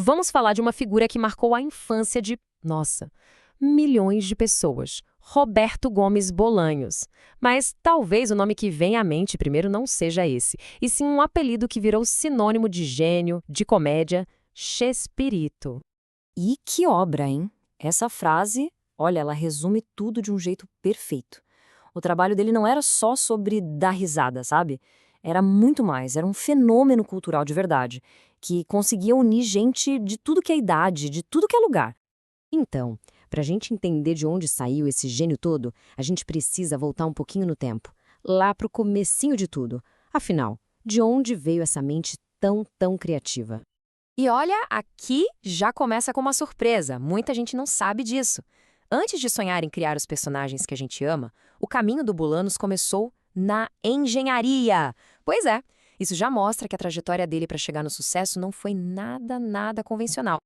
Vamos falar de uma figura que marcou a infância de, nossa, milhões de pessoas. Roberto Gomes Bolanhos. Mas talvez o nome que vem à mente primeiro não seja esse, e sim um apelido que virou sinônimo de gênio, de comédia, Chespirito. E que obra, hein? Essa frase, olha, ela resume tudo de um jeito perfeito. O trabalho dele não era só sobre dar risada, sabe? Era muito mais, era um fenômeno cultural de verdade, que conseguia unir gente de tudo que é idade, de tudo que é lugar. Então, para a gente entender de onde saiu esse gênio todo, a gente precisa voltar um pouquinho no tempo, lá para o comecinho de tudo. Afinal, de onde veio essa mente tão criativa? E olha, aqui já começa com uma surpresa. Muita gente não sabe disso. Antes de sonhar em criar os personagens que a gente ama, o caminho do Bolanos começou na engenharia. Pois é, isso já mostra que a trajetória dele para chegar no sucesso não foi nada convencional.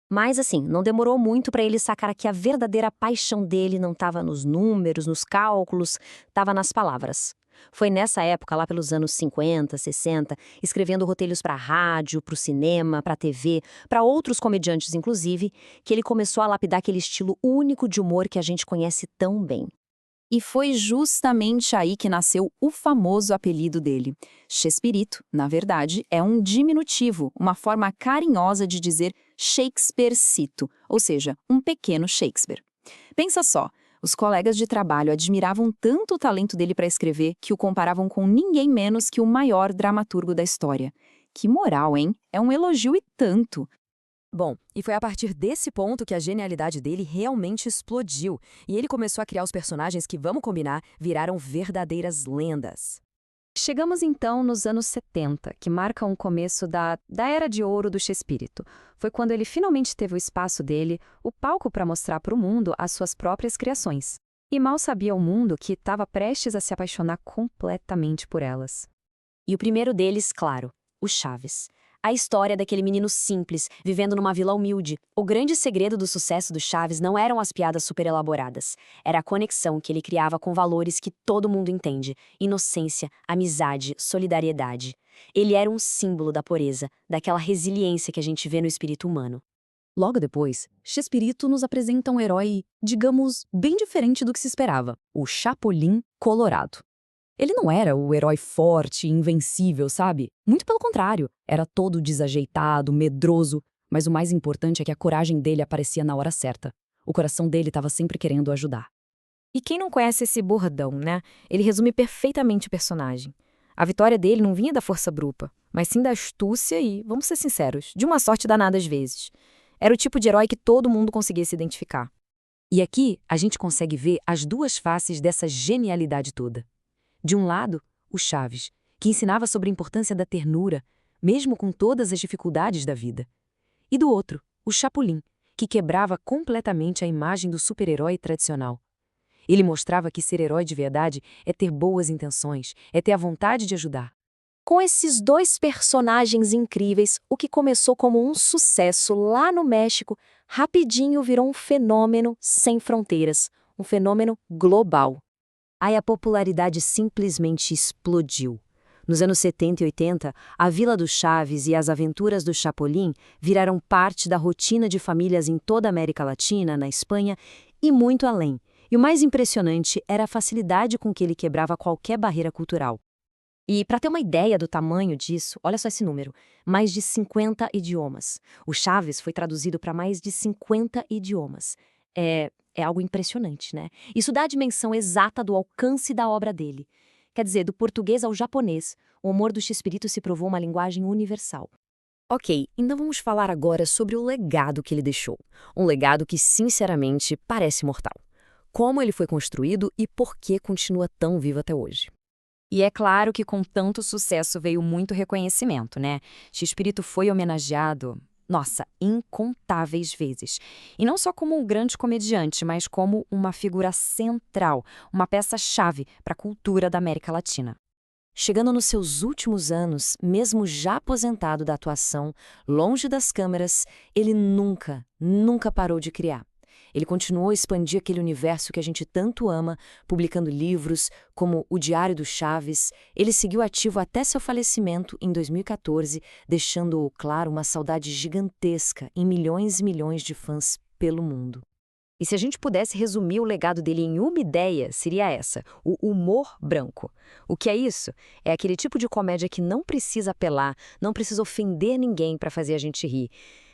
Mas assim, não demorou muito para ele sacar que a verdadeira paixão dele não estava nos números, nos cálculos, estava nas palavras. Foi nessa época, lá pelos anos 50, 60, escrevendo roteiros para rádio, para o cinema, para a TV, para outros comediantes inclusive, que ele começou a lapidar aquele estilo único de humor que a gente conhece tão bem. E foi justamente aí que nasceu o famoso apelido dele. Chespirito, na verdade, é um diminutivo, uma forma carinhosa de dizer Shakespearecito, ou seja, um pequeno Shakespeare. Pensa só, os colegas de trabalho admiravam tanto o talento dele para escrever que o comparavam com ninguém menos que o maior dramaturgo da história. Que moral, hein? É um elogio e tanto. Bom, e foi a partir desse ponto que a genialidade dele realmente explodiu, e ele começou a criar os personagens que, vamos combinar, viraram verdadeiras lendas. Chegamos então nos anos 70, que marcam o começo da Era de Ouro do Chespirito. Foi quando ele finalmente teve o espaço dele, o palco para mostrar para o mundo as suas próprias criações. E mal sabia o mundo que estava prestes a se apaixonar completamente por elas. E o primeiro deles, claro, o Chaves. A história daquele menino simples, vivendo numa vila humilde. O grande segredo do sucesso do Chaves não eram as piadas super elaboradas. Era a conexão que ele criava com valores que todo mundo entende. Inocência, amizade, solidariedade. Ele era um símbolo da pureza, daquela resiliência que a gente vê no espírito humano. Logo depois, Chespirito nos apresenta um herói, digamos, bem diferente do que se esperava, o Chapolin Colorado. Ele não era o herói forte e invencível, sabe? Muito pelo contrário, era todo desajeitado, medroso, mas o mais importante é que a coragem dele aparecia na hora certa. O coração dele estava sempre querendo ajudar. E quem não conhece esse bordão, né? Ele resume perfeitamente o personagem. A vitória dele não vinha da força bruta, mas sim da astúcia e, vamos ser sinceros, de uma sorte danada às vezes. Era o tipo de herói que todo mundo conseguia se identificar. E aqui a gente consegue ver as duas faces dessa genialidade toda. De um lado, o Chaves, que ensinava sobre a importância da ternura, mesmo com todas as dificuldades da vida. E do outro, o Chapolin, que quebrava completamente a imagem do super-herói tradicional. Ele mostrava que ser herói de verdade é ter boas intenções, é ter a vontade de ajudar. Com esses dois personagens incríveis, o que começou como um sucesso lá no México, rapidinho virou um fenômeno sem fronteiras, um fenômeno global. Aí a popularidade simplesmente explodiu. Nos anos 70 e 80, a Vila do Chaves e as aventuras do Chapolin viraram parte da rotina de famílias em toda a América Latina, na Espanha e muito além. E o mais impressionante era a facilidade com que ele quebrava qualquer barreira cultural. E para ter uma ideia do tamanho disso, olha só esse número, mais de 50 idiomas. O Chaves foi traduzido para mais de 50 idiomas. É algo impressionante, né? Isso dá a dimensão exata do alcance da obra dele. Quer dizer, do português ao japonês, o humor do Chespirito se provou uma linguagem universal. Ok, então vamos falar agora sobre o legado que ele deixou. Um legado que, sinceramente, parece mortal. Como ele foi construído e por que continua tão vivo até hoje. E é claro que com tanto sucesso veio muito reconhecimento, né? Chespirito foi homenageado, nossa, incontáveis vezes. E não só como um grande comediante, mas como uma figura central, uma peça-chave para a cultura da América Latina. Chegando nos seus últimos anos, mesmo já aposentado da atuação, longe das câmeras, ele nunca parou de criar. Ele continuou a expandir aquele universo que a gente tanto ama, publicando livros como O Diário do Chaves. Ele seguiu ativo até seu falecimento em 2014, deixando, claro, uma saudade gigantesca em milhões e milhões de fãs pelo mundo. E se a gente pudesse resumir o legado dele em uma ideia, seria essa: o humor branco. O que é isso? É aquele tipo de comédia que não precisa apelar, não precisa ofender ninguém para fazer a gente rir.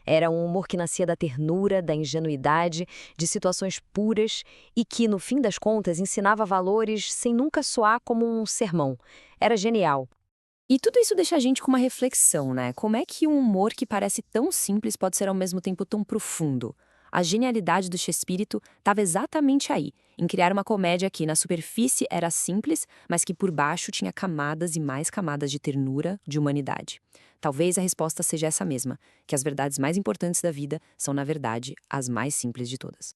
Era um humor que nascia da ternura, da ingenuidade, de situações puras e que, no fim das contas, ensinava valores sem nunca soar como um sermão. Era genial. E tudo isso deixa a gente com uma reflexão, né? Como é que um humor que parece tão simples pode ser ao mesmo tempo tão profundo? A genialidade do Shakespeare estava exatamente aí, em criar uma comédia que na superfície era simples, mas que por baixo tinha camadas e mais camadas de ternura, de humanidade. Talvez a resposta seja essa mesma, que as verdades mais importantes da vida são, na verdade, as mais simples de todas.